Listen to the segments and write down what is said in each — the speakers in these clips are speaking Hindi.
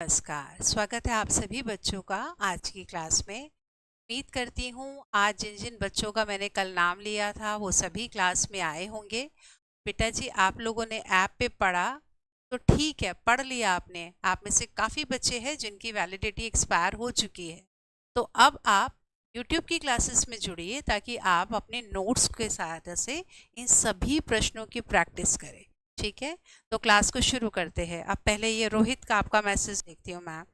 नमस्कार, स्वागत है आप सभी बच्चों का आज की क्लास में। उम्मीद करती हूँ आज जिन जिन बच्चों का मैंने कल नाम लिया था वो सभी क्लास में आए होंगे। बेटा जी, आप लोगों ने ऐप पे पढ़ा तो ठीक है, पढ़ लिया आपने। आप में से काफ़ी बच्चे हैं जिनकी वैलिडिटी एक्सपायर हो चुकी है। तो अब आप यूट्यूब की क्लासेस में जुड़िए ताकि आप अपने नोट्स के सहायता से इन सभी प्रश्नों की प्रैक्टिस करें। ठीक है, तो क्लास को शुरू करते हैं। अब पहले ये रोहित का आपका मैसेज देखती हूँ। मैम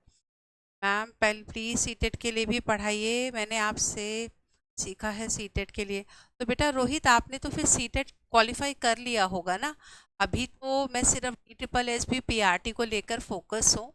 मैम पहले प्लीज़ सीटेट के लिए भी पढ़ाइए, मैंने आपसे सीखा है सीटेट के लिए। तो बेटा रोहित, आपने तो फिर सीटेट क्वालिफाई कर लिया होगा ना। अभी तो मैं सिर्फ DSSB PRT को लेकर फोकस हूँ,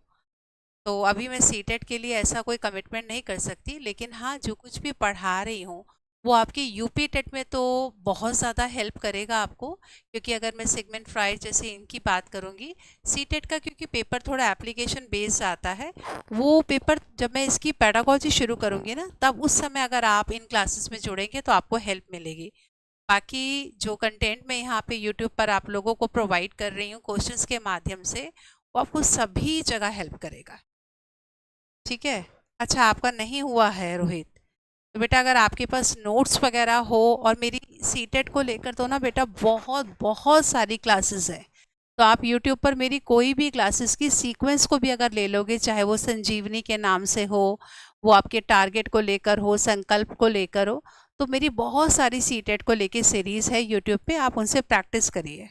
तो अभी मैं सीटेट के लिए ऐसा कोई कमिटमेंट नहीं कर सकती। लेकिन हाँ, जो कुछ भी पढ़ा रही हूँ वो आपकी यूपी टेट में तो बहुत ज़्यादा हेल्प करेगा आपको, क्योंकि अगर मैं सेगमेंट फ्राइड जैसे इनकी बात करूँगी, सीटेट का क्योंकि पेपर थोड़ा एप्लीकेशन बेस्ड आता है, वो पेपर जब मैं इसकी पेडागोजी शुरू करूँगी ना, तब उस समय अगर आप इन क्लासेस में जुड़ेंगे तो आपको हेल्प मिलेगी। बाकी जो कंटेंट मैं यहाँ पे यूट्यूब पर आप लोगों को प्रोवाइड कर रही हूँ क्वेश्चंस के माध्यम से, वो आपको सभी जगह हेल्प करेगा। ठीक है, अच्छा आपका नहीं हुआ है रोहित, तो बेटा अगर आपके पास नोट्स वगैरह हो, और मेरी सीटेट को लेकर तो ना बेटा बहुत बहुत सारी क्लासेस है। तो आप यूट्यूब पर मेरी कोई भी क्लासेस की सीक्वेंस को भी अगर ले लोगे, चाहे वो संजीवनी के नाम से हो, वो आपके टारगेट को लेकर हो, संकल्प को लेकर हो, तो मेरी बहुत सारी सीटेट को लेकर सीरीज़ है यूट्यूब पे, आप उनसे प्रैक्टिस करिए।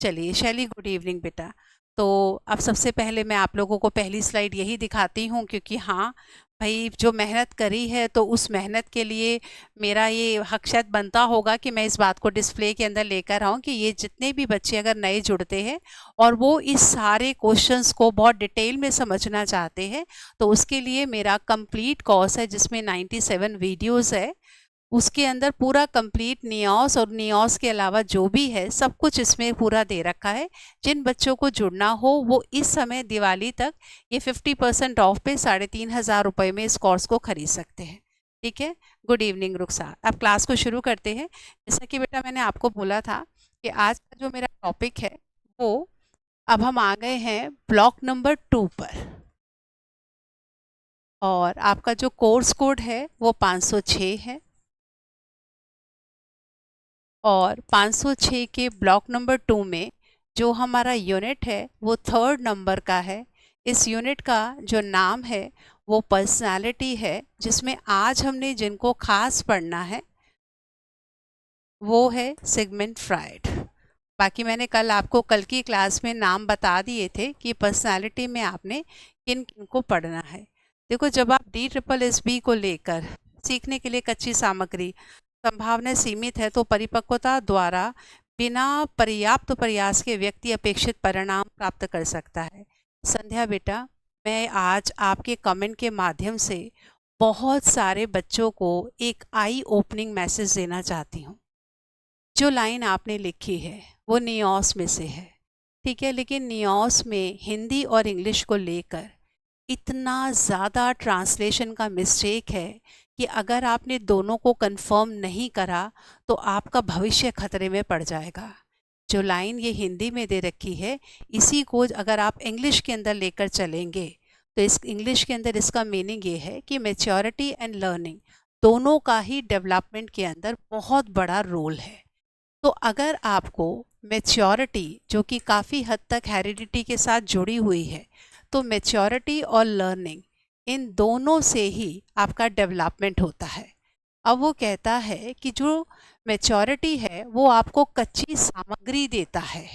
चलिए शैली, गुड इवनिंग बेटा। तो अब सबसे पहले मैं आप लोगों को पहली स्लाइड यही दिखाती हूँ, क्योंकि हाँ भाई, जो मेहनत करी है तो उस मेहनत के लिए मेरा ये हक शायद बनता होगा कि मैं इस बात को डिस्प्ले के अंदर लेकर आऊँ कि ये जितने भी बच्चे अगर नए जुड़ते हैं और वो इस सारे क्वेश्चंस को बहुत डिटेल में समझना चाहते हैं, तो उसके लिए मेरा कंप्लीट कोर्स है जिसमें 97 वीडियोज़ है। उसके अंदर पूरा कंप्लीट नियोस और नियोस के अलावा जो भी है सब कुछ इसमें पूरा दे रखा है। जिन बच्चों को जुड़ना हो वो इस समय दिवाली तक ये 50% ऑफ पे 3,500 रुपये में इस कोर्स को खरीद सकते हैं। ठीक है, गुड इवनिंग रुखसार। अब क्लास को शुरू करते हैं। जैसा कि बेटा मैंने आपको बोला था कि आज का जो मेरा टॉपिक है वो, अब हम आ गए हैं ब्लॉक नंबर 2 पर, और आपका जो कोर्स कोड है वो 506 है, और 506 के ब्लॉक नंबर 2 में जो हमारा यूनिट है वो 3rd नंबर का है। इस यूनिट का जो नाम है वो पर्सनालिटी है, जिसमें आज हमने जिनको खास पढ़ना है वो है सिगमंड फ्रायड। बाकी मैंने कल की क्लास में नाम बता दिए थे कि पर्सनालिटी में आपने किन किन को पढ़ना है। देखो, जब आप DSSB को लेकर सीखने के लिए कच्ची सामग्री, संभावना सीमित है, तो परिपक्वता द्वारा बिना पर्याप्त प्रयास के व्यक्ति अपेक्षित परिणाम प्राप्त कर सकता है। संध्या बेटा, मैं आज आपके कमेंट के माध्यम से बहुत सारे बच्चों को एक आई ओपनिंग मैसेज देना चाहती हूँ। जो लाइन आपने लिखी है वो नियोस में से है, ठीक है, लेकिन नियोस में हिंदी और इंग्लिश को लेकर इतना ज़्यादा ट्रांसलेशन का मिस्टेक है कि अगर आपने दोनों को कंफर्म नहीं करा तो आपका भविष्य खतरे में पड़ जाएगा। जो लाइन ये हिंदी में दे रखी है, इसी को अगर आप इंग्लिश के अंदर लेकर चलेंगे तो इस इंग्लिश के अंदर इसका मीनिंग ये है कि मैच्योरिटी एंड लर्निंग दोनों का ही डेवलपमेंट के अंदर बहुत बड़ा रोल है। तो अगर आपको मैच्योरिटी, जो कि काफ़ी हद तक हेरिडिटी के साथ जुड़ी हुई है, तो मैच्योरिटी और लर्निंग इन दोनों से ही आपका डेवलपमेंट होता है। अब वो कहता है कि जो मैच्योरिटी है वो आपको कच्ची सामग्री देता है।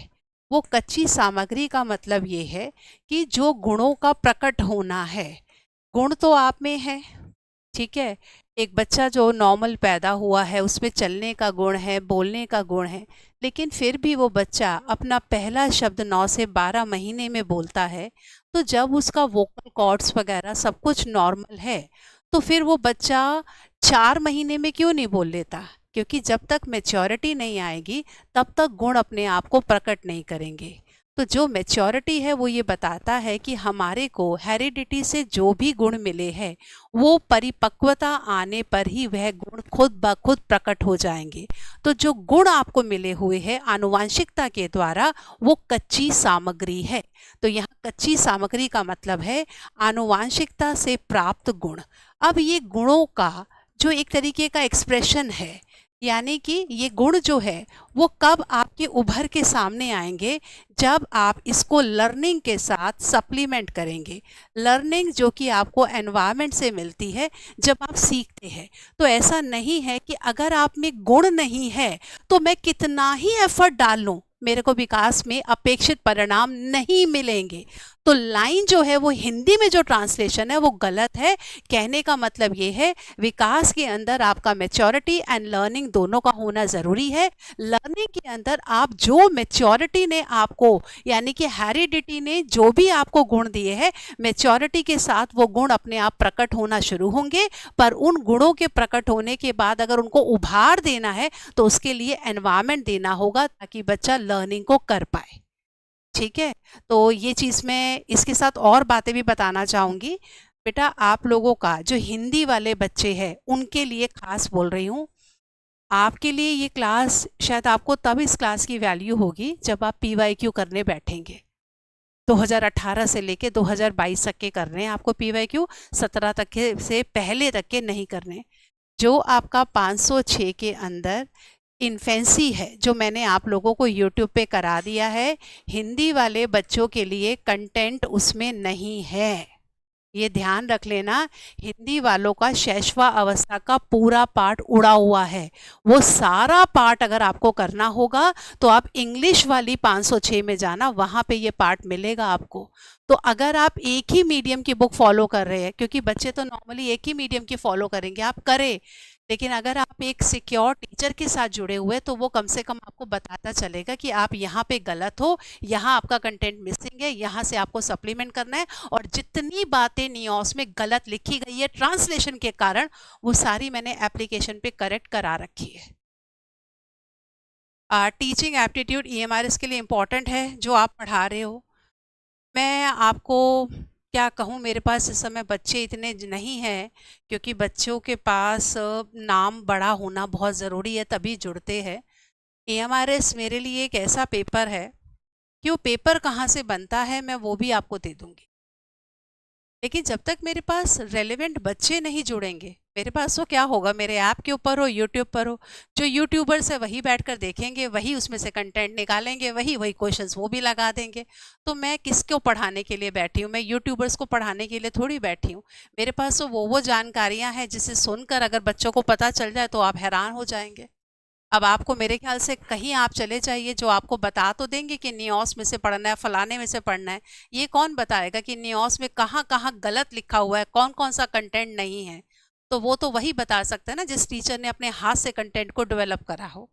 वो कच्ची सामग्री का मतलब ये है कि जो गुणों का प्रकट होना है, गुण तो आप में है, ठीक है। एक बच्चा जो नॉर्मल पैदा हुआ है उसमें चलने का गुण है, बोलने का गुण है, लेकिन फिर भी वो बच्चा अपना पहला शब्द 9 से 12 महीने में बोलता है। तो जब उसका वोकल कॉर्ड्स वगैरह सब कुछ नॉर्मल है, तो फिर वो बच्चा 4 महीने में क्यों नहीं बोल लेता? क्योंकि जब तक मैच्योरिटी नहीं आएगी तब तक गुण अपने आप को प्रकट नहीं करेंगे। तो जो मैच्योरिटी है वो ये बताता है कि हमारे को हेरिडिटी से जो भी गुण मिले हैं वो परिपक्वता आने पर ही वह गुण खुद ब खुद प्रकट हो जाएंगे। तो जो गुण आपको मिले हुए हैं आनुवांशिकता के द्वारा, वो कच्ची सामग्री है। तो यहाँ कच्ची सामग्री का मतलब है आनुवांशिकता से प्राप्त गुण। अब ये गुणों का जो एक तरीके का एक्सप्रेशन है, यानी कि ये गुण जो है वो कब आपके उभर के सामने आएंगे, जब आप इसको लर्निंग के साथ सप्लीमेंट करेंगे। लर्निंग जो कि आपको एनवायरनमेंट से मिलती है जब आप सीखते हैं। तो ऐसा नहीं है कि अगर आप में गुण नहीं है तो मैं कितना ही एफर्ट डाल लूं मेरे को विकास में अपेक्षित परिणाम नहीं मिलेंगे। तो लाइन जो है वो हिंदी में जो ट्रांसलेशन है वो गलत है। कहने का मतलब ये है विकास के अंदर आपका मैच्योरिटी एंड लर्निंग दोनों का होना जरूरी है। लर्निंग के अंदर आप जो मैच्योरिटी ने आपको, यानी कि हेरिडिटी ने जो भी आपको गुण दिए हैं, मैच्योरिटी के साथ वो गुण अपने आप प्रकट होना शुरू होंगे। पर उन गुणों के प्रकट होने के बाद अगर उनको उभार देना है तो उसके लिए एनवायरनमेंट देना होगा ताकि बच्चा लर्निंग को कर पाए। ठीक है, तो ये चीज़ मैं इसके साथ और बातें भी बताना चाहूँगी। बेटा आप लोगों का जो हिंदी वाले बच्चे हैं उनके लिए खास बोल रही हूँ। आपके लिए ये क्लास शायद आपको तब इस क्लास की वैल्यू होगी जब आप PYQ करने बैठेंगे। 2018 से लेके 2022 तक के कर रहे हैं आपको PYQ, 17 तक के से पहले तक के नहीं करने। जो आपका 506 के अंदर इन्फेंसी है जो मैंने आप लोगों को YouTube पे करा दिया है, हिंदी वाले बच्चों के लिए कंटेंट उसमें नहीं है। ये ध्यान रख लेना, हिंदी वालों का शैशवा अवस्था का पूरा पार्ट उड़ा हुआ है। वो सारा पार्ट अगर आपको करना होगा तो आप इंग्लिश वाली 506 में जाना, वहाँ पे ये पार्ट मिलेगा आपको। तो अगर आप एक ही मीडियम की बुक फॉलो कर रहे हैं, क्योंकि बच्चे तो नॉर्मली एक ही मीडियम की फॉलो करेंगे, आप करें, लेकिन अगर आप एक सिक्योर टीचर के साथ जुड़े हुए तो वो कम से कम आपको बताता चलेगा कि आप यहाँ पे गलत हो, यहाँ आपका कंटेंट मिसिंग है, यहाँ से आपको सप्लीमेंट करना है। और जितनी बातें नियोस में गलत लिखी गई है ट्रांसलेशन के कारण, वो सारी मैंने एप्लीकेशन पे करेक्ट करा रखी है। टीचिंग एप्टीट्यूड EMRS के लिए इम्पॉर्टेंट है जो आप पढ़ा रहे हो। मैं आपको क्या कहूँ, मेरे पास इस समय बच्चे इतने नहीं हैं, क्योंकि बच्चों के पास नाम बड़ा होना बहुत ज़रूरी है, तभी जुड़ते हैं। EMRS मेरे लिए एक ऐसा पेपर है कि वो पेपर कहाँ से बनता है मैं वो भी आपको दे दूँगी, लेकिन जब तक मेरे पास रेलेवेंट बच्चे नहीं जुड़ेंगे, मेरे पास वो क्या होगा, मेरे ऐप के ऊपर हो, यूट्यूब पर हो, जो यूट्यूबर्स है वही बैठकर देखेंगे, वही उसमें से कंटेंट निकालेंगे, वही वही क्वेश्चंस वो भी लगा देंगे। तो मैं किसको पढ़ाने के लिए बैठी हूँ? मैं यूट्यूबर्स को पढ़ाने के लिए थोड़ी बैठी हूँ। मेरे पास तो वो जानकारियाँ हैं जिसे सुनकर अगर बच्चों को पता चल जाए तो आप हैरान हो जाएंगे। अब आपको मेरे ख्याल से कहीं आप चले जाइए, जो आपको बता तो देंगे कि नियोस में से पढ़ना है, फलाने में से पढ़ना है। ये कौन बताएगा कि नियोस में कहाँ कहाँ गलत लिखा हुआ है, कौन कौन सा कंटेंट नहीं है? तो वो तो वही बता सकता है ना जिस टीचर ने अपने हाथ से कंटेंट को डेवलप करा हो।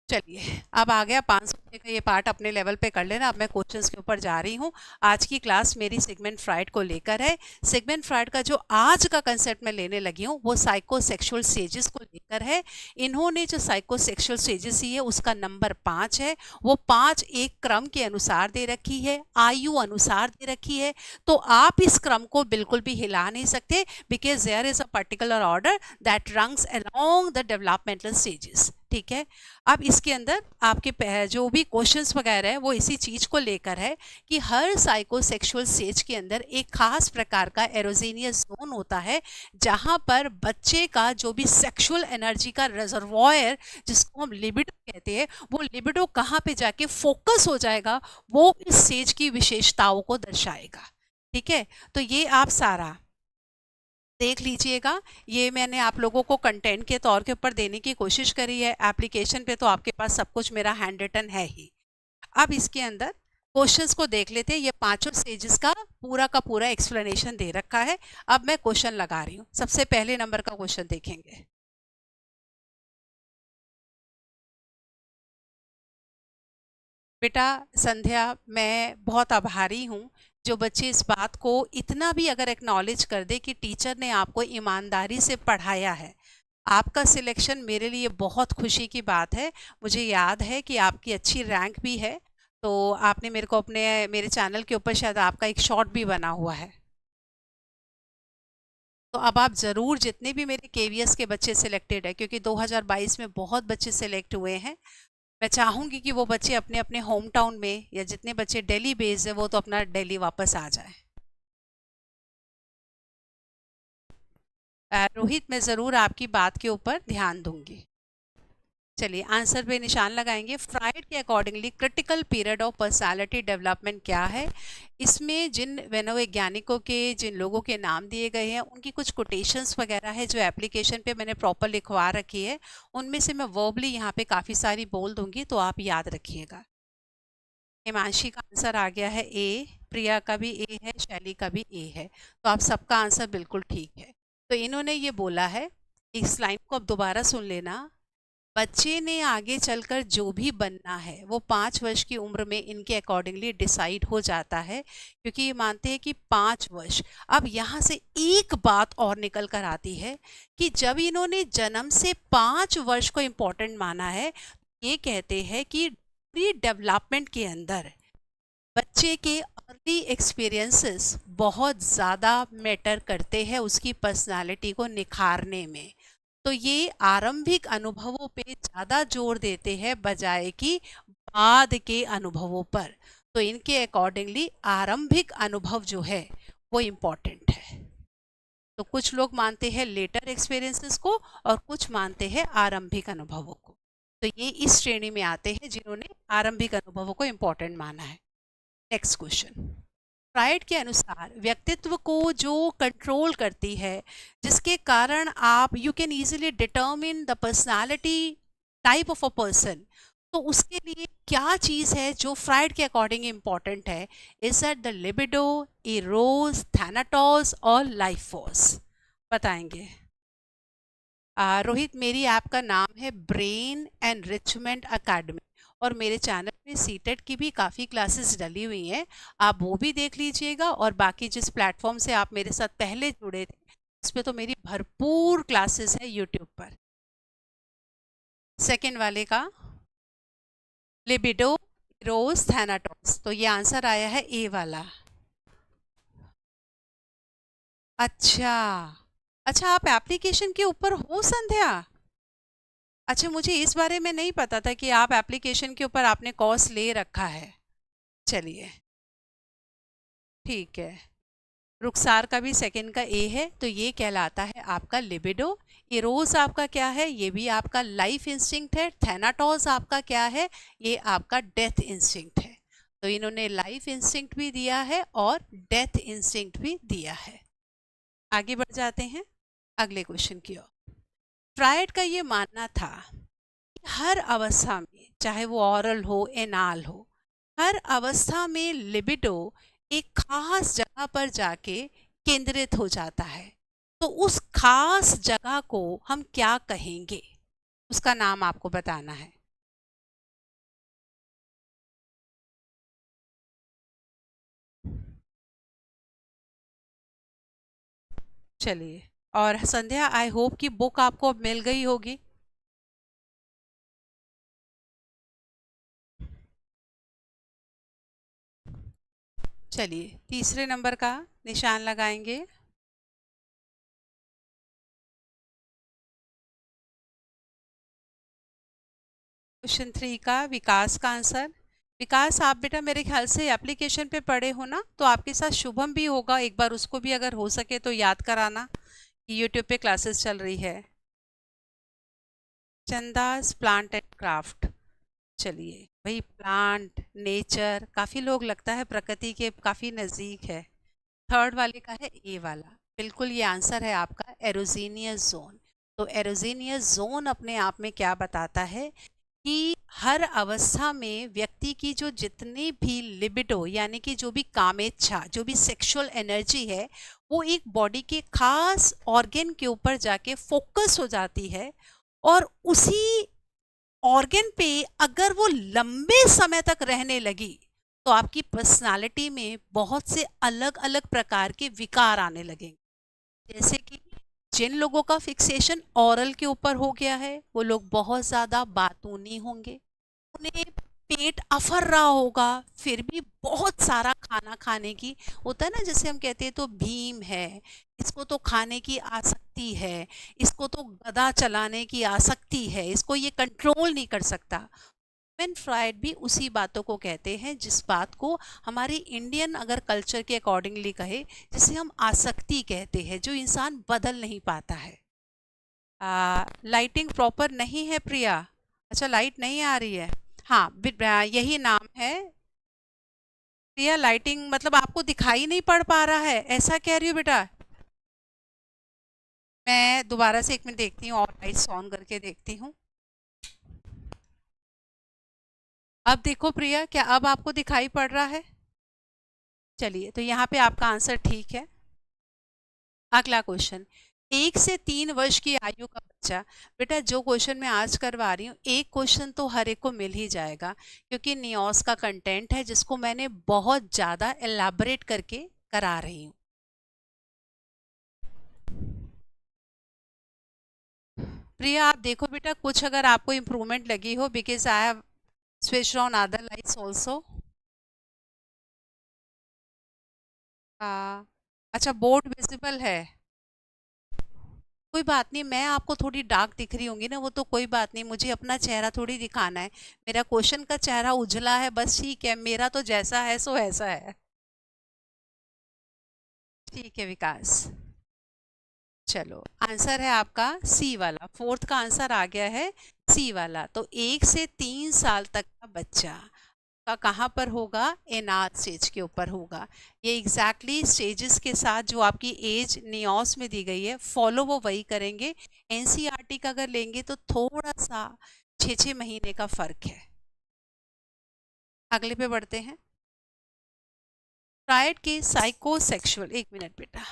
चलिए, अब आ गया 500 का ये पार्ट अपने लेवल पे कर लेना। अब मैं क्वेश्चंस के ऊपर जा रही हूँ। आज की क्लास मेरी सिगमंड फ्राइड को लेकर है। सिगमंड फ्राइड का जो आज का कंसेप्ट मैं लेने लगी हूँ वो साइकोसेक्सुअल स्टेजेस को लेकर है। इन्होंने जो साइकोसेक्सुअल स्टेजेस दी है उसका नंबर 5 है। वो 5 एक क्रम के अनुसार दे रखी है, आयु अनुसार दे रखी है। तो आप इस क्रम को बिल्कुल भी हिला नहीं सकते, because there is a particular order that runs along the developmental stages. ठीक है, अब इसके अंदर आपके जो भी क्वेश्चंस वगैरह है वो इसी चीज को लेकर है कि हर साइकोसेक्सुअल स्टेज के अंदर एक खास प्रकार का एरोजेनियस जोन होता है, जहां पर बच्चे का जो भी सेक्सुअल एनर्जी का रिजर्वॉयर, जिसको हम लिबिडो कहते हैं, वो लिबिडो कहाँ पे जाके फोकस हो जाएगा, वो इस स्टेज की विशेषताओं को दर्शाएगा। ठीक है, तो ये आप सारा देख लीजिएगा। ये मैंने आप लोगों को कंटेंट के तौर के ऊपर देने की कोशिश करी है। एप्लीकेशन पे तो आपके पास सब कुछ मेरा हैंड रिटन है ही। अब इसके अंदर क्वेश्चंस को देख लेते हैं। ये पांचों स्टेजेस का पूरा एक्सप्लेनेशन दे रखा है। अब मैं क्वेश्चन लगा रही हूँ। सबसे पहले नंबर का क्वेश्चन देखेंगे। बेटा संध्या, मैं बहुत आभारी हूँ जो बच्चे इस बात को इतना भी अगर एक्नॉलेज कर दे कि टीचर ने आपको ईमानदारी से पढ़ाया है। आपका सिलेक्शन मेरे लिए बहुत खुशी की बात है। मुझे याद है कि आपकी अच्छी रैंक भी है, तो आपने मेरे को मेरे चैनल के ऊपर शायद आपका एक शॉर्ट भी बना हुआ है। तो अब आप ज़रूर, जितने भी मेरे KVS के बच्चे सिलेक्टेड है, क्योंकि 2022 में बहुत बच्चे सिलेक्ट हुए हैं, मैं चाहूंगी कि वो बच्चे अपने अपने होम टाउन में, या जितने बच्चे दिल्ली बेस्ड है वो तो अपना दिल्ली वापस आ जाए। रोहित, मैं ज़रूर आपकी बात के ऊपर ध्यान दूंगी। चलिए, आंसर पे निशान लगाएंगे। फ्राइड के accordingly critical period of personality development क्या है? इसमें जिन मनोवैज्ञानिकों के जिन लोगों के नाम दिए गए हैं उनकी कुछ कोटेशंस वगैरह है जो एप्लीकेशन पे मैंने प्रॉपर लिखवा रखी है। उनमें से मैं वर्बली यहाँ पे काफ़ी सारी बोल दूंगी, तो आप याद रखिएगा। हिमांशी का आंसर आ गया है ए, प्रिया का भी ए है, शैली का भी ए है। तो आप सबका आंसर बिल्कुल ठीक है। तो इन्होंने ये बोला है, इस लाइन को अब दोबारा सुन लेना। बच्चे ने आगे चलकर जो भी बनना है वो 5 वर्ष की उम्र में इनके अकॉर्डिंगली डिसाइड हो जाता है, क्योंकि ये मानते हैं कि 5 वर्ष। अब यहाँ से एक बात और निकल कर आती है कि जब इन्होंने जन्म से 5 वर्ष को इम्पोर्टेंट माना है, ये कहते हैं कि प्री डेवलपमेंट के अंदर बच्चे के अर्ली एक्सपीरियंसेस बहुत ज़्यादा मैटर करते हैं उसकी पर्सनालिटी को निखारने में। तो ये आरंभिक अनुभवों पे ज़्यादा जोर देते हैं बजाय कि बाद के अनुभवों पर। तो इनके अकॉर्डिंगली आरंभिक अनुभव जो है वो इम्पॉर्टेंट है। तो कुछ लोग मानते हैं लेटर एक्सपीरियंसेस को और कुछ मानते हैं आरंभिक अनुभवों को। तो ये इस श्रेणी में आते हैं जिन्होंने आरंभिक अनुभवों को इम्पोर्टेंट माना है। Next question. फ्राइड के अनुसार व्यक्तित्व को जो कंट्रोल करती है, जिसके कारण आप you can easily determine the personality type of a person, तो उसके लिए क्या चीज़ है जो फ्राइड के अकॉर्डिंग इम्पॉर्टेंट है? Is that the libido, Eros, Thanatos और लाइफ फोर्स? बताएंगे। रोहित, मेरी ऐप का नाम है ब्रेन एनरिचमेंट अकेडमी, और मेरे चैनल में सीटेट की भी काफ़ी क्लासेस डली हुई हैं। आप वो भी देख लीजिएगा, और बाकी जिस प्लेटफॉर्म से आप मेरे साथ पहले जुड़े थे उस पर तो मेरी भरपूर क्लासेस है यूट्यूब पर। सेकंड वाले का लिबिडो, रोज, थैनाटोस, तो ये आंसर आया है ए वाला। अच्छा, अच्छा, आप एप्लीकेशन के ऊपर हो संध्या? अच्छा, मुझे इस बारे में नहीं पता था कि आप एप्लीकेशन के ऊपर आपने कोर्स ले रखा है। चलिए, ठीक है। रुखसार का भी सेकंड का ए है, तो ये कहलाता है आपका लिबिडो। इरोज आपका क्या है? ये भी आपका लाइफ इंस्टिंक्ट है। थैनाटोस आपका क्या है? ये आपका डेथ इंस्टिंक्ट है। तो इन्होंने लाइफ इंस्टिंक्ट भी दिया है और डेथ इंस्टिंक्ट भी दिया है। आगे बढ़ जाते हैं अगले क्वेश्चन की ओर। फ्रायड का ये मानना था कि हर अवस्था में, चाहे वो ऑरल हो, एनाल हो, हर अवस्था में लिबिडो एक खास जगह पर जाके केंद्रित हो जाता है। तो उस खास जगह को हम क्या कहेंगे? उसका नाम आपको बताना है। चलिए, और संध्या, आई होप कि बुक आपको अब मिल गई होगी। चलिए, तीसरे नंबर का निशान लगाएंगे। क्वेश्चन 3 का विकास का आंसर। विकास, आप बेटा मेरे ख्याल से एप्लीकेशन पे पढ़े हो ना, तो आपके साथ शुभम भी होगा, एक बार उसको भी अगर हो सके तो याद कराना कि यूट्यूब पे क्लासेस चल रही है। चंदास प्लांट एंड क्राफ्ट। चलिए भाई, प्लांट, नेचर, काफ़ी लोग लगता है प्रकृति के काफ़ी नज़दीक है। थर्ड वाले का है ए वाला, बिल्कुल ये आंसर है आपका एरोजीनियस जोन। तो एरोजीनियस जोन अपने आप में क्या बताता है कि हर अवस्था में व्यक्ति की जो जितनी भी लिबिडो, यानी कि जो भी कामेच्छा, जो भी सेक्सुअल एनर्जी है, वो एक बॉडी के खास ऑर्गन के ऊपर जाके फोकस हो जाती है, और उसी ऑर्गन पे अगर वो लंबे समय तक रहने लगी तो आपकी पर्सनालिटी में बहुत से अलग अलग प्रकार के विकार आने लगेंगे। जैसे कि जिन लोगों का फिक्सेशन ऑरल के ऊपर हो गया है वो लोग बहुत ज़्यादा बातूनी होंगे, उन्हें पेट अफर रहा होगा फिर भी बहुत सारा खाना खाने की, होता है ना, जैसे हम कहते हैं तो भीम है, इसको तो खाने की आसक्ति है, इसको तो गधा चलाने की आसक्ति है, इसको ये कंट्रोल नहीं कर सकता। सिगमंड फ्राइड भी उसी बातों को कहते हैं जिस बात को हमारी इंडियन अगर कल्चर के अकॉर्डिंगली कहे, जिसे हम आसक्ति कहते हैं, जो इंसान बदल नहीं पाता है। लाइटिंग प्रॉपर नहीं है प्रिया। अच्छा, लाइट नहीं आ रही है। हाँ, यही नाम है प्रिया। लाइटिंग मतलब आपको दिखाई नहीं पड़ पा रहा है, ऐसा कह रही हूँ बेटा। मैं दोबारा से 1 मिनट देखती हूँ और लाइट्स ऑन करके देखती हूँ। अब देखो प्रिया, क्या अब आपको दिखाई पड़ रहा है? चलिए, तो यहाँ पे आपका आंसर ठीक है। अगला क्वेश्चन, 1 से 3 वर्ष की आयु का बच्चा। बेटा, जो क्वेश्चन मैं आज करवा रही हूँ, एक क्वेश्चन तो हर एक को मिल ही जाएगा, क्योंकि नियोस का कंटेंट है जिसको मैंने बहुत ज़्यादा एलाबरेट करके करा रही हूँ। प्रिया, आप देखो बेटा, कुछ अगर आपको इम्प्रूवमेंट लगी हो, because I have switch on other lights also. अच्छा, बोर्ड विजिबल है। कोई बात नहीं, मैं आपको थोड़ी डार्क दिख रही होंगी ना, वो तो कोई बात नहीं, मुझे अपना चेहरा थोड़ी दिखाना है। मेरा क्वेश्चन का चेहरा उजला है बस, ठीक है, मेरा तो जैसा है सो ऐसा है। ठीक है विकास। चलो, आंसर है आपका सी वाला। फोर्थ का आंसर आ गया है सी वाला। तो 1 से 3 साल तक का बच्चा का कहाँ पर होगा? एनाथ स्टेज के ऊपर होगा। ये एग्जैक्टली स्टेजेस के साथ जो आपकी एज नियोस में दी गई है, फॉलो वो वही करेंगे। एनसीईआरटी का अगर लेंगे तो थोड़ा सा 6 महीने का फर्क है। अगले पे बढ़ते हैं। प्रायड के साइकोसेक्सुअल, 1 मिनट बेटा।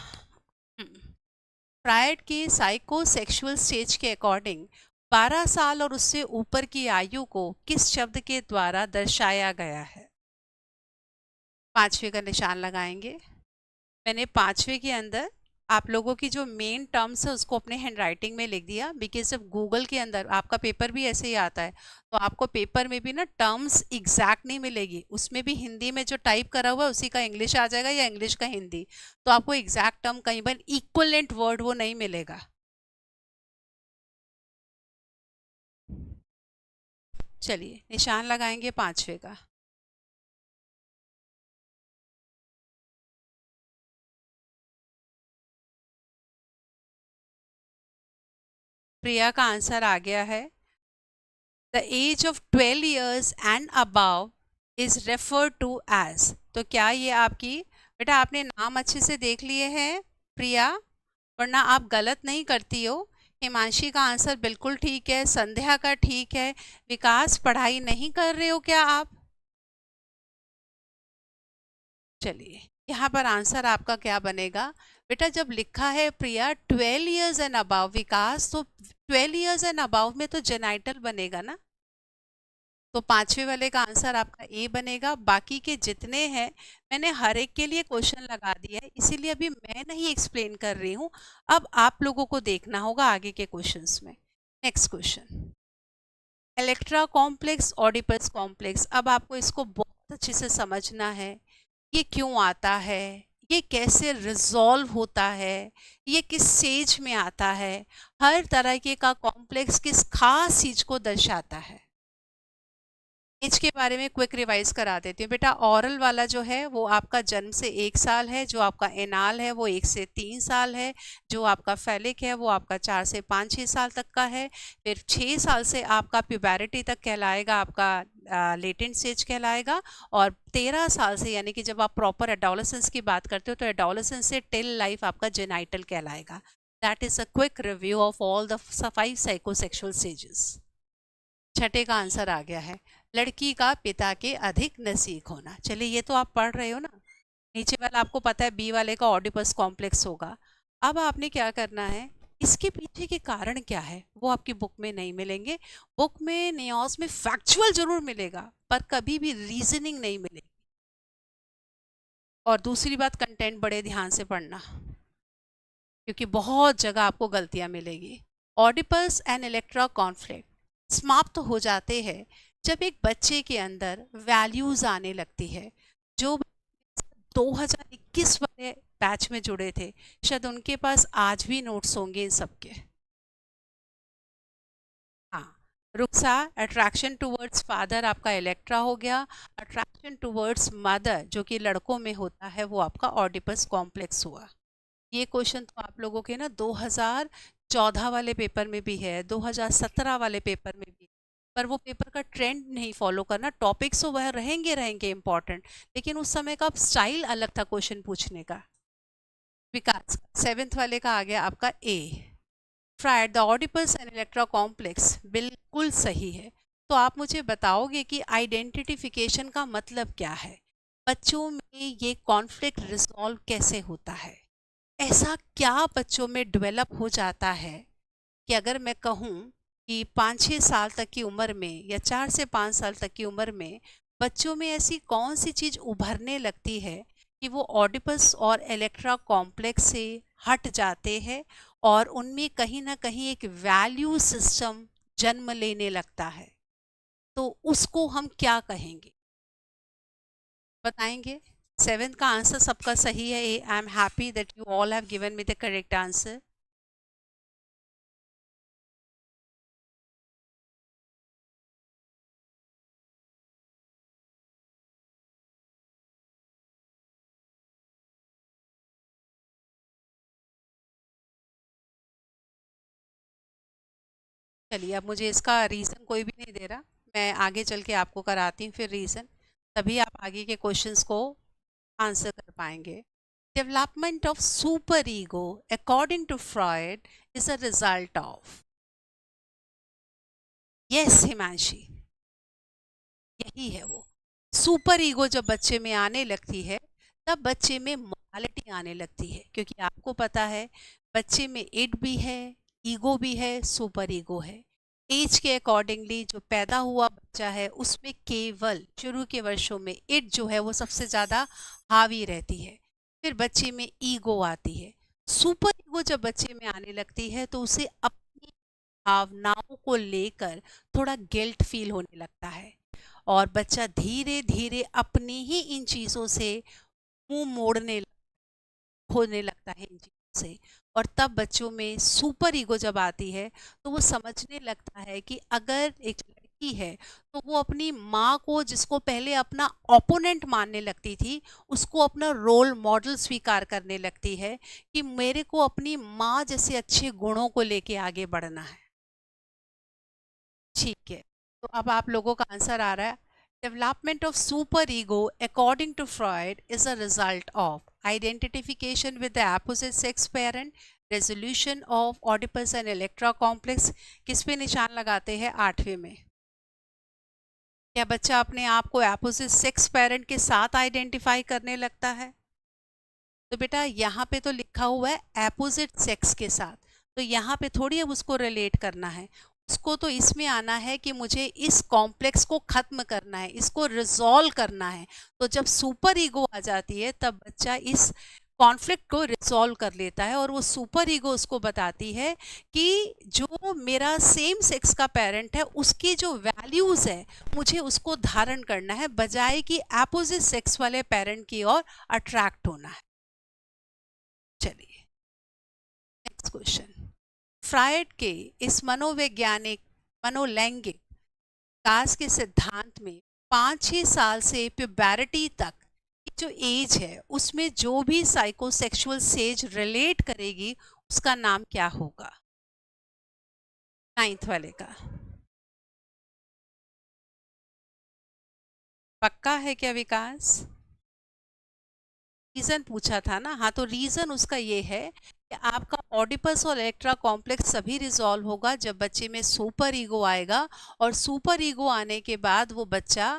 प्रायड के साइकोसेक्सुअल स्टेज के अकॉर्डिंग 12 साल और उससे ऊपर की आयु को किस शब्द के द्वारा दर्शाया गया है? 5वें का निशान लगाएंगे। मैंने 5वें के अंदर आप लोगों की जो मेन टर्म्स है उसको अपने हैंडराइटिंग में लिख दिया, बिकॉज जब गूगल के अंदर आपका पेपर भी ऐसे ही आता है, तो आपको पेपर में भी ना टर्म्स एग्जैक्ट नहीं मिलेगी, उसमें भी हिंदी में जो टाइप करा हुआ है उसी का इंग्लिश आ जाएगा या इंग्लिश का हिंदी, तो आपको एग्जैक्ट टर्म कहीं पर इक्वलेंट वर्ड वो नहीं मिलेगा। चलिए, निशान लगाएंगे 5वें का। प्रिया का आंसर आ गया है। The age of 12 years and above is refer to as. तो क्या ये आपकी, बेटा आपने नाम अच्छे से देख लिए हैं प्रिया, वरना आप गलत नहीं करती हो। हिमांशी का आंसर बिल्कुल ठीक है, संध्या का ठीक है। विकास, पढ़ाई नहीं कर रहे हो क्या आप? चलिए, यहाँ पर आंसर आपका क्या बनेगा? बेटा, जब लिखा है प्रिया 12 years एंड अबाव विकास, तो 12 years एंड अबाव में तो जेनाइटल बनेगा ना, तो 5वें वाले का आंसर आपका ए बनेगा। बाकी के जितने हैं मैंने हर एक के लिए क्वेश्चन लगा दिया है, इसीलिए अभी मैं नहीं एक्सप्लेन कर रही हूँ, अब आप लोगों को देखना होगा आगे के क्वेश्चंस में। Next question, Electra complex, Oedipus complex. अब आपको इसको बहुत अच्छे से समझना है, ये क्यों आता है, ये कैसे रिजॉल्व होता है, ये किस स्टेज में आता है, हर तरह के का कॉम्प्लेक्स किस खास चीज को दर्शाता है। एज के बारे में क्विक रिवाइज करा देती हूँ बेटा। ऑरल वाला जो है वो आपका जन्म से 1 साल है, जो आपका एनाल है वो 1 से 3 साल है, जो आपका फैलिक है वो आपका 4 से 5-6 साल तक का है। फिर 6 साल से आपका प्यूबैरिटी तक कहलाएगा, आपका लेटेंट स्टेज कहलाएगा। और 13 साल से, यानी कि जब आप प्रॉपर एडोलेसेंस की बात करते हो, तो एडोलेसेंस से टिल लाइफ आपका जेनाइटल कहलाएगा। That is a quick review of all the 5 psychosexual stages. छठे का आंसर आ गया है, लड़की का पिता के अधिक नजीक होना। चलिए, ये तो आप पढ़ रहे हो ना। नीचे वाला आपको पता है बी वाले का ऑडिपस कॉम्प्लेक्स होगा। अब आपने क्या करना है, इसके पीछे के कारण क्या है वो आपकी बुक में नहीं मिलेंगे। बुक में नियोस में फैक्चुअल जरूर मिलेगा, पर कभी भी रीजनिंग नहीं मिलेगी। और दूसरी बात, कंटेंट बड़े ध्यान से पढ़ना, क्योंकि बहुत जगह आपको गलतियां मिलेगी। ऑडिपस एंड इलेक्ट्रा कॉन्फ्लिक्ट समाप्त हो जाते हैं जब एक बच्चे के अंदर वैल्यूज आने लगती है। जो 2021 वाले बैच में जुड़े थे, शायद उनके पास आज भी नोट्स होंगे इन सबके। हाँ, रुखसार, अट्रैक्शन टूवर्ड्स फादर आपका इलेक्ट्रा हो गया, अट्रैक्शन टूवर्ड्स मदर जो कि लड़कों में होता है वो आपका ऑडिपस कॉम्प्लेक्स हुआ। ये क्वेश्चन तो आप लोगों के ना 2014 वाले पेपर में भी है, 2017 वाले पेपर में भी है, पर वो पेपर का ट्रेंड नहीं फॉलो करना। टॉपिक्स तो वह रहेंगे रहेंगे इंपॉर्टेंट, लेकिन उस समय का स्टाइल अलग था क्वेश्चन पूछने का। विकास, सेवेंथ वाले का आ गया आपका A. Freud the Oedipus and Electra complex, बिल्कुल सही है। तो आप मुझे बताओगे कि आइडेंटिफिकेशन का मतलब क्या है, बच्चों में ये कॉन्फ्लिक्ट रिजॉल्व कैसे होता है, ऐसा क्या बच्चों में डेवलप हो जाता है कि अगर मैं कहूँ कि 5-6 साल तक की उम्र में या 4 से 5 साल तक की उम्र में बच्चों में ऐसी कौन सी चीज़ उभरने लगती है कि वो ऑडिपस और इलेक्ट्रा कॉम्प्लेक्स से हट जाते हैं और उनमें कहीं ना कहीं एक वैल्यू सिस्टम जन्म लेने लगता है, तो उसको हम क्या कहेंगे, बताएंगे? सेवेंथ का आंसर सबका सही है A. I am happy that you all have given me the correct answer. चलिए, अब मुझे इसका रीज़न कोई भी नहीं दे रहा, मैं आगे चल के आपको कराती हूँ फिर रीज़न, तभी आप आगे के क्वेश्चंस को आंसर कर पाएंगे। Development of super ego according to Freud is a result of, yes Himanshi, यही है वो। सुपर ईगो जब बच्चे में आने लगती है तब बच्चे में मोरालिटी आने लगती है, क्योंकि आपको पता है बच्चे में इड भी है, ईगो भी है, सुपर ईगो है। एज के अकॉर्डिंगली जो पैदा हुआ बच्चा है उसमें केवल शुरू के वर्षों में इड जो है वो सबसे ज़्यादा हावी रहती है, फिर बच्चे में ईगो आती है। सुपर ईगो जब बच्चे में आने लगती है तो उसे अपनी भावनाओं को लेकर थोड़ा गिल्ट फील होने लगता है और बच्चा धीरे धीरे अपनी ही इन चीज़ों से मुंह मोड़ने होने लगता है इन चीज़ों से। और तब बच्चों में सुपर ईगो जब आती है तो वो समझने लगता है कि अगर एक लड़की है तो वो अपनी माँ को, जिसको पहले अपना ओपोनेंट मानने लगती थी, उसको अपना रोल मॉडल स्वीकार करने लगती है कि मेरे को अपनी माँ जैसे अच्छे गुणों को लेके आगे बढ़ना है। ठीक है, तो अब आप लोगों का आंसर आ रहा है। Development of super ego according to Freud is a result of identification with the opposite sex parent, resolution of Oedipus and Electra complex. किस पे निशान लगाते हैं 8वें में? क्या बच्चा अपने आप को अपोजिट सेक्स पेरेंट के साथ आइडेंटिफाई करने लगता है? तो बेटा यहाँ पे तो लिखा हुआ है अपोजिट सेक्स के साथ, तो यहाँ पे थोड़ी अब उसको रिलेट करना है, उसको तो इसमें आना है कि मुझे इस कॉम्प्लेक्स को खत्म करना है, इसको रिजॉल्व करना है। तो जब सुपर ईगो आ जाती है तब बच्चा इस कॉन्फ्लिक्ट को रिजॉल्व कर लेता है और वो सुपर ईगो उसको बताती है कि जो मेरा सेम सेक्स का पेरेंट है उसकी जो वैल्यूज है मुझे उसको धारण करना है, बजाय कि अपोजिट सेक्स वाले पेरेंट की ओर अट्रैक्ट होना है। चलिए नेक्स्ट क्वेश्चन। फ्रायड के इस मनोवैज्ञानिक मनोलैंगिक विकास के सिद्धांत में 5-6 साल से प्यूबरिटी तक की जो एज है उसमें जो भी साइकोसेक्सुअल स्टेज रिलेट करेगी उसका नाम क्या होगा? 9th वाले का पक्का है क्या विकास? रीजन पूछा था ना, हाँ, तो रीजन उसका ये है कि आपका ऑडिपस और इलेक्ट्रा कॉम्प्लेक्स सभी रिजॉल्व होगा जब बच्चे में सुपर ईगो आएगा, और सुपर ईगो आने के बाद वो बच्चा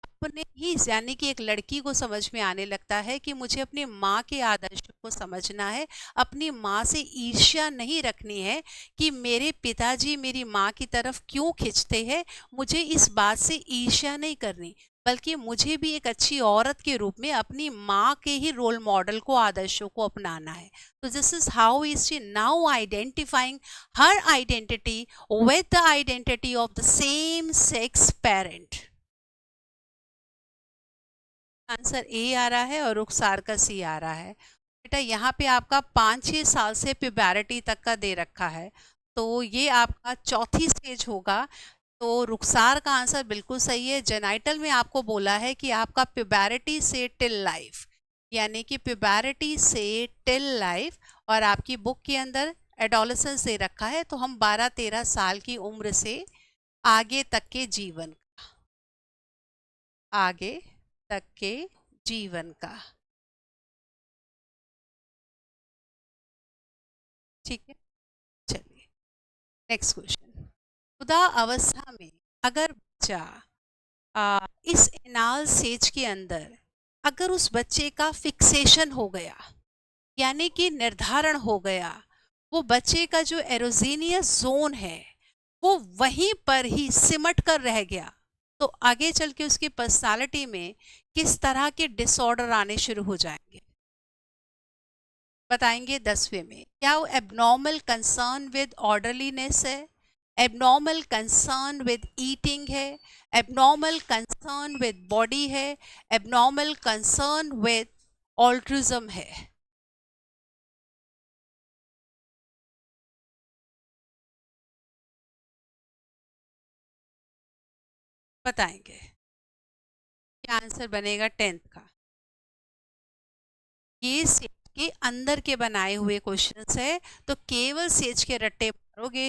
अपने ही, यानी कि एक लड़की को समझ में आने लगता है कि मुझे अपनी माँ के आदर्शों को समझना है, अपनी माँ से ईर्ष्या नहीं रखनी है कि मेरे पिताजी मेरी माँ की तरफ क्यों खिंचते हैं, मुझे इस बात से ईर्ष्या नहीं करनी, बल्कि मुझे भी एक अच्छी औरत के रूप में अपनी माँ के ही रोल मॉडल को, आदर्शों को अपनाना है। तो this is how is she now identifying her identity with the identity of the same sex parent. Answer A आ रहा है और रुखसार का सी आ रहा है। बेटा यहाँ पे आपका 5-6 साल से प्यूबरिटी तक का दे रखा है, तो ये आपका चौथी स्टेज होगा तो रुखसार का आंसर बिल्कुल सही है। जेनाइटल में आपको बोला है कि आपका प्यूबैरिटी से टिल लाइफ, यानी कि प्यूबैरिटी से टिल लाइफ, और आपकी बुक के अंदर एडोलेसेंस दे रखा है, तो हम 12-13 साल की उम्र से आगे तक के जीवन, आगे तक के जीवन का। ठीक है, चलिए नेक्स्ट क्वेश्चन। खुदा अवस्था में अगर बच्चा इस एनाल सेज के अंदर, अगर उस बच्चे का फिक्सेशन हो गया, यानी कि निर्धारण हो गया, वो बच्चे का जो एरोजीनियस जोन है वो वहीं पर ही सिमट कर रह गया, तो आगे चल के उसकी पर्सनालिटी में किस तरह के डिसऑर्डर आने शुरू हो जाएंगे, बताएंगे 10वें में। क्या वो एबनॉर्मल कंसर्न विद ऑर्डरलीनेस है, एबनॉर्मल कंसर्न विद ईटिंग है, एबनॉर्मल कंसर्न विद बॉडी है, एबनॉर्मल कंसर्न विद ऑल्ट्रिज्म है? बताएंगे क्या आंसर बनेगा 10th का। ये सेज के अंदर के बनाए हुए क्वेश्चंस है, तो केवल सेज के रट्टे मारोगे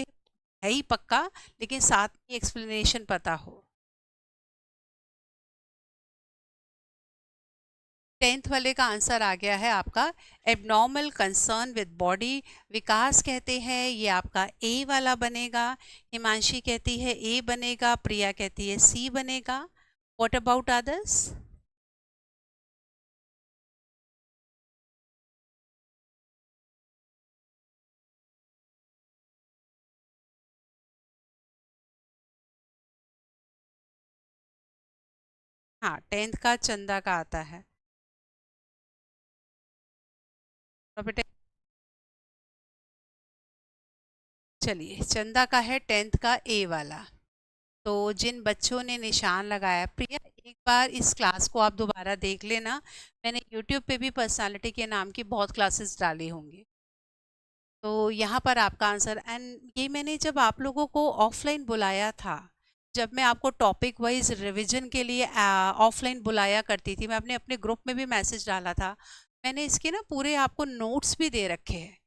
है ही पक्का, लेकिन साथ में एक्सप्लेनेशन पता हो। 10th वाले का आंसर आ गया है आपका एबनॉर्मल कंसर्न विद बॉडी। विकास कहते हैं ये आपका ए वाला बनेगा, हिमांशी कहती है ए बनेगा, प्रिया कहती है सी बनेगा। What about others? हाँ, 10th का चंदा का आता है। तो बेटे चलिए, चंदा का है 10th का ए वाला। तो जिन बच्चों ने निशान लगाया, प्रिया एक बार इस क्लास को आप दोबारा देख लेना, मैंने यूट्यूब पे भी पर्सनालिटी के नाम की बहुत क्लासेस डाली होंगी। तो यहाँ पर आपका आंसर, एंड ये मैंने जब आप लोगों को ऑफलाइन बुलाया था, जब मैं आपको टॉपिक वाइज रिवीजन के लिए ऑफलाइन बुलाया करती थी, मैं अपने अपने ग्रुप में भी मैसेज डाला था, मैंने इसके ना पूरे आपको नोट्स भी दे रखे हैं,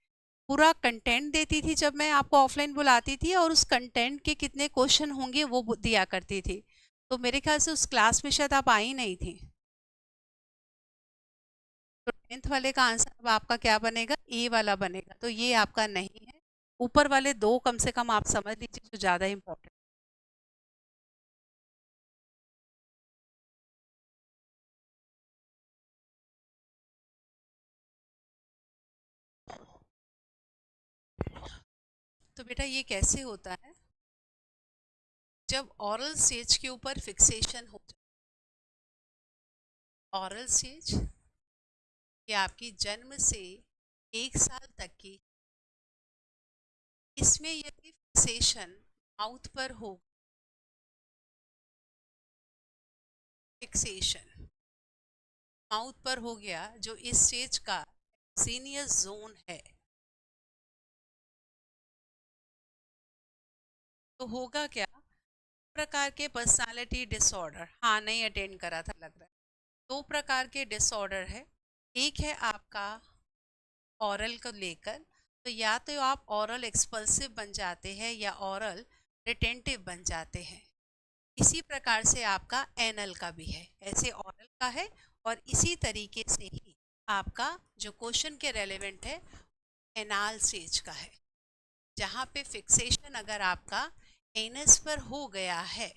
पूरा कंटेंट देती थी जब मैं आपको ऑफलाइन बुलाती थी, और उस कंटेंट के कितने क्वेश्चन होंगे वो दिया करती थी। तो मेरे ख्याल से उस क्लास में शायद आप आई नहीं थी। तो 10th वाले का आंसर अब आपका क्या बनेगा? ए वाला बनेगा। तो ये आपका नहीं है, ऊपर वाले दो कम से कम आप समझ लीजिए जो ज़्यादा इंपॉर्टेंट। तो बेटा ये कैसे होता है, जब ऑरल स्टेज के ऊपर फिक्सेशन हो जाए, ऑरल स्टेज ये आपकी जन्म से 1 साल तक की, इसमें यदि फिक्सेशन माउथ पर हो, फिक्सेशन माउथ पर हो गया, जो इस स्टेज का सीनियर जोन है, तो होगा क्या, प्रकार के पर्सनालिटी डिसऑर्डर, हाँ नहीं अटेंड करा था लग रहा है। 2 प्रकार के डिसऑर्डर है, एक है आपका ऑरल को लेकर, तो या तो आप ऑरल एक्सपल्सिव बन जाते हैं या ऑरल रिटेंटिव बन जाते हैं। इसी प्रकार से आपका एनल का भी है, ऐसे ऑरल का है, और इसी तरीके से ही आपका जो क्वेश्चन के रेलेवेंट है एनाल स्टेज का है, जहाँ पे फिक्सेशन अगर आपका एनस पर हो गया है,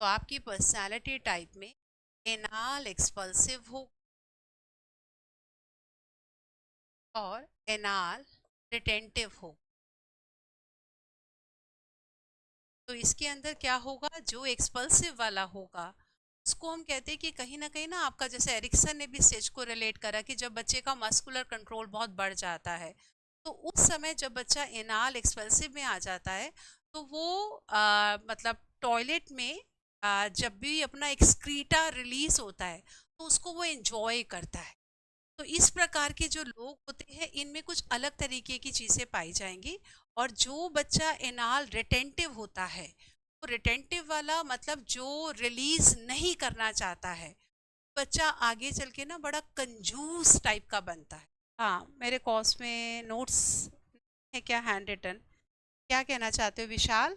तो आपकी पर्सनालिटी टाइप में एनाल एक्सपल्सिव हो और एनाल रिटेंटिव हो। तो इसके अंदर क्या होगा, जो एक्सपल्सिव वाला होगा उसको हम कहते हैं कि कहीं ना आपका, जैसे एरिक्सन ने भी स्टेज को रिलेट करा कि जब बच्चे का मस्कुलर कंट्रोल बहुत बढ़ जाता है, तो उस समय जब बच्चा एनाल एक्सपल्सिव में आ जाता है, तो वो मतलब टॉयलेट में जब भी अपना एक्सक्रीटा रिलीज होता है, तो उसको वो एंजॉय करता है। तो इस प्रकार के जो लोग होते हैं इनमें कुछ अलग तरीके की चीज़ें पाई जाएंगी। और जो बच्चा एनाल रिटेंटिव होता है, तो रिटेंटिव वाला मतलब जो रिलीज नहीं करना चाहता है, बच्चा आगे चल के ना बड़ा कंजूस टाइप का बनता है। हाँ, मेरे कोर्स में नोट्स है क्या हैंड रिटन? क्या कहना चाहते हो विशाल?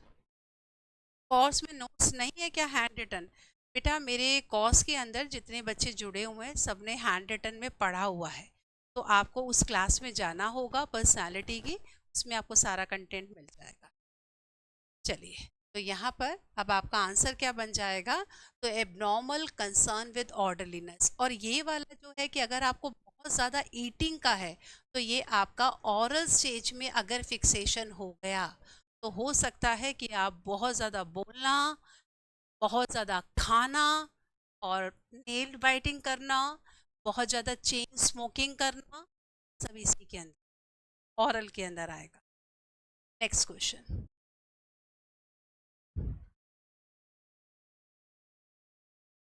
कोर्स में नोट्स नहीं है क्या हैंड रिटन? बेटा मेरे कोर्स के अंदर जितने बच्चे जुड़े हुए हैं सबने हैंड रिटन में पढ़ा हुआ है। तो आपको उस क्लास में जाना होगा पर्सनालिटी की, उसमें आपको सारा कंटेंट मिल जाएगा। चलिए, तो यहाँ पर अब आपका आंसर क्या बन जाएगा? तो एबनॉर्मल कंसर्न विद ऑर्डरलीनेस। और ये वाला जो है कि अगर आपको बहुत ज़्यादा ईटिंग का है, तो ये आपका ऑरल स्टेज में अगर फिक्सेशन हो गया, तो हो सकता है कि आप बहुत ज़्यादा बोलना, बहुत ज़्यादा खाना और नेल बाइटिंग करना, बहुत ज़्यादा चेन स्मोकिंग करना, सब इसी के अंदर ऑरल के अंदर आएगा। Next question.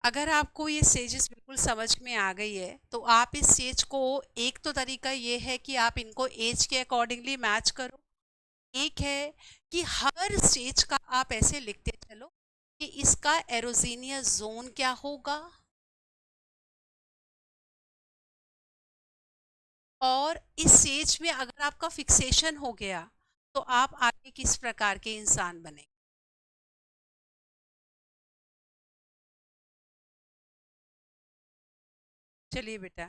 अगर आपको ये स्टेजेस बिल्कुल समझ में आ गई है, तो आप इस स्टेज को, एक तो तरीका ये है कि आप इनको एज के अकॉर्डिंगली मैच करो। एक है कि हर स्टेज का आप ऐसे लिखते चलो कि इसका एरोजीनियस जोन क्या होगा, और इस स्टेज में अगर आपका फिक्सेशन हो गया तो आप आगे किस प्रकार के इंसान बने। चलिए बेटा,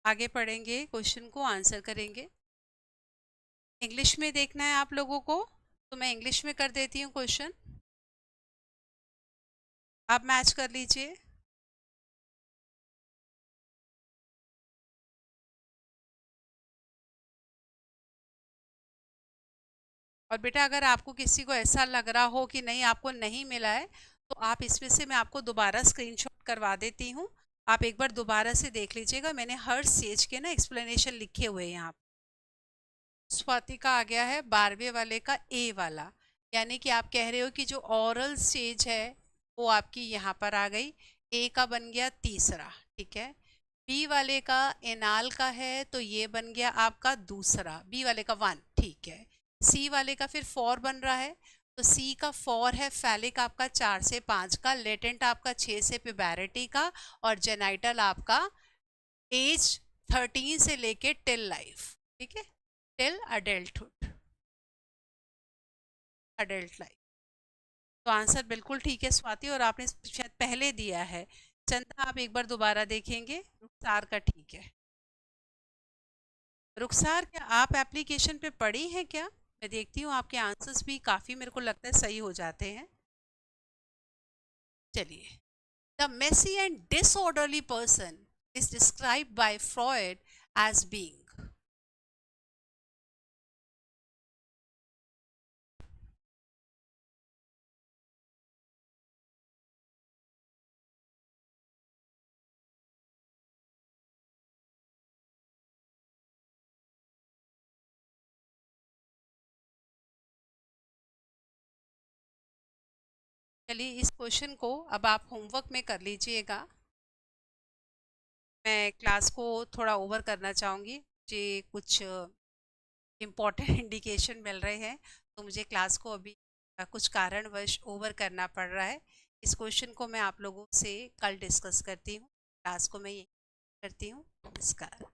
आगे पढ़ेंगे, क्वेश्चन को आंसर करेंगे। इंग्लिश में देखना है आप लोगों को, तो मैं इंग्लिश में कर देती हूँ क्वेश्चन, आप मैच कर लीजिए। और बेटा अगर आपको किसी को ऐसा लग रहा हो कि नहीं आपको नहीं मिला है, तो आप इसमें से मैं आपको दोबारा स्क्रीनशॉट करवा देती हूँ। आप एक बार दोबारा से देख लीजिएगा, मैंने हर स्टेज के ना एक्सप्लेनेशन लिखे हुए हैं यहाँ। स्वाति का आ गया है 12वें वाले का ए वाला, यानी कि आप कह रहे हो कि जो ओरल स्टेज है वो आपकी यहाँ पर आ गई। ए का बन गया तीसरा, ठीक है। बी वाले का एनाल का है, तो ये बन गया आपका दूसरा, बी वाले का 1, ठीक है। सी वाले का फिर 4 बन रहा है, तो सी का 4 है। फैलिक आपका 4 से 5 का, लेटेंट आपका 6 से पिबैरिटी का, और जेनाइटल आपका एज 13 से लेके टिल लाइफ, ठीक है, टिल अडल्टहुड, अडल्ट लाइफ। तो आंसर बिल्कुल ठीक है स्वाति, और आपने शायद पहले दिया है। चंदा आप एक बार दोबारा देखेंगे, रुखसार का ठीक है। रुखसार क्या आप एप्लीकेशन पे पढ़ी हैं क्या? मैं देखती हूँ आपके आंसर्स भी काफ़ी मेरे को लगता है सही हो जाते हैं। चलिए, the messy and disorderly person is described by Freud as being. चलिए, इस क्वेश्चन को अब आप होमवर्क में कर लीजिएगा। मैं क्लास को थोड़ा ओवर करना चाहूँगी, मुझे कुछ इम्पॉर्टेंट इंडिकेशन मिल रहे हैं, तो मुझे क्लास को अभी कुछ कारणवश ओवर करना पड़ रहा है। इस क्वेश्चन को मैं आप लोगों से कल डिस्कस करती हूँ। क्लास को मैं ये करती हूँ। नमस्कार।